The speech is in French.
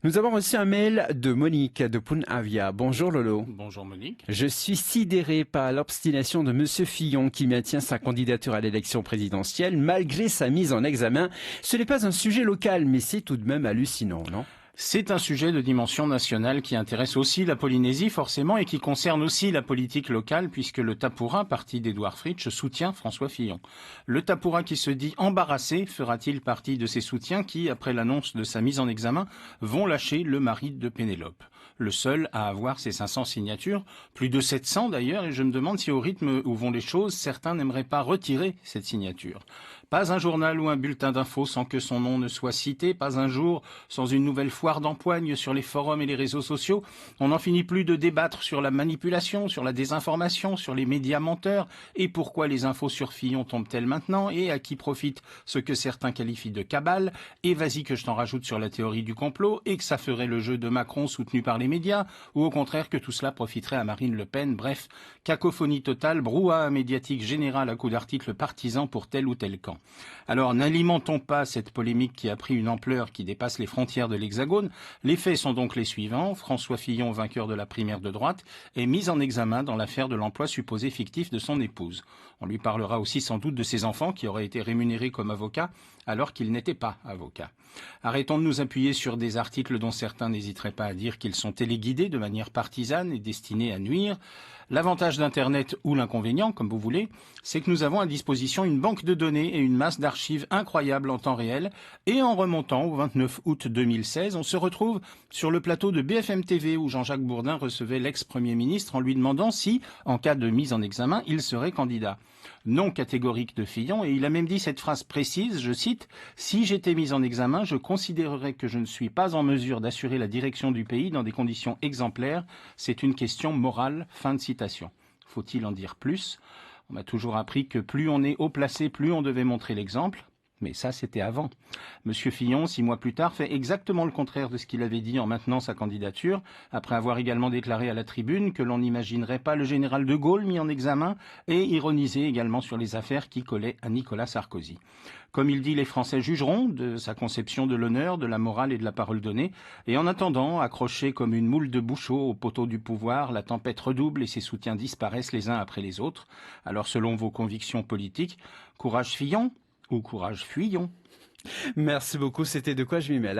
Nous avons reçu un mail de Monique de Punavia. Bonjour Lolo. Bonjour Monique. Je suis sidéré par l'obstination de Monsieur Fillon qui maintient sa candidature à l'élection présidentielle malgré sa mise en examen. Ce n'est pas un sujet local, mais c'est tout de même hallucinant, non ? C'est un sujet de dimension nationale qui intéresse aussi la Polynésie forcément et qui concerne aussi la politique locale puisque le Tapura, parti d'Édouard Fritsch, soutient François Fillon. Le Tapura qui se dit embarrassé fera-t-il partie de ces soutiens qui, après l'annonce de sa mise en examen, vont lâcher le mari de Pénélope ? Le seul à avoir ses 500 signatures, plus de 700 d'ailleurs, et je me demande si au rythme où vont les choses, certains n'aimeraient pas retirer cette signature. Pas un journal ou un bulletin d'infos sans que son nom ne soit cité, pas un jour sans une nouvelle foire d'empoigne sur les forums et les réseaux sociaux. On n'en finit plus de débattre sur la manipulation, sur la désinformation, sur les médias menteurs, et pourquoi les infos sur Fillon tombent-elles maintenant, et à qui profite ce que certains qualifient de cabale, et vas-y que je t'en rajoute sur la théorie du complot, et que ça ferait le jeu de Macron soutenu par les médias, ou au contraire que tout cela profiterait à Marine Le Pen. Bref, cacophonie totale, brouhaha médiatique général à coups d'articles partisans pour tel ou tel camp. Alors n'alimentons pas cette polémique qui a pris une ampleur qui dépasse les frontières de l'Hexagone. Les faits sont donc les suivants. François Fillon, vainqueur de la primaire de droite, est mis en examen dans l'affaire de l'emploi supposé fictif de son épouse. On lui parlera aussi sans doute de ses enfants qui auraient été rémunérés comme avocats alors qu'ils n'étaient pas avocats. Arrêtons de nous appuyer sur des articles dont certains n'hésiteraient pas à dire qu'ils sont téléguidés de manière partisane et destinés à nuire. L'avantage d'Internet ou l'inconvénient, comme vous voulez, c'est que nous avons à disposition une banque de données et une masse d'archives incroyables en temps réel. Et en remontant au 29 août 2016, on se retrouve sur le plateau de BFM TV où Jean-Jacques Bourdin recevait l'ex-premier ministre en lui demandant si, en cas de mise en examen, il serait candidat. Non catégorique de Fillon, et il a même dit cette phrase précise, je cite, « Si j'étais mis en examen, je considérerais que je ne suis pas en mesure d'assurer la direction du pays dans des conditions exemplaires. C'est une question morale. » Fin de citation. Faut-il en dire plus ? On m'a toujours appris que plus on est haut placé, plus on devait montrer l'exemple. Mais ça, c'était avant. Monsieur Fillon, 6 mois plus tard, fait exactement le contraire de ce qu'il avait dit en maintenant sa candidature, après avoir également déclaré à la tribune que l'on n'imaginerait pas le général de Gaulle mis en examen et ironisé également sur les affaires qui collaient à Nicolas Sarkozy. Comme il dit, les Français jugeront de sa conception de l'honneur, de la morale et de la parole donnée. Et en attendant, accroché comme une moule de Bouchot au poteau du pouvoir, la tempête redouble et ses soutiens disparaissent les uns après les autres. Alors selon vos convictions politiques, courage Fillon ou courage Fuyons. Merci beaucoup, c'était De quoi je m'y mêle.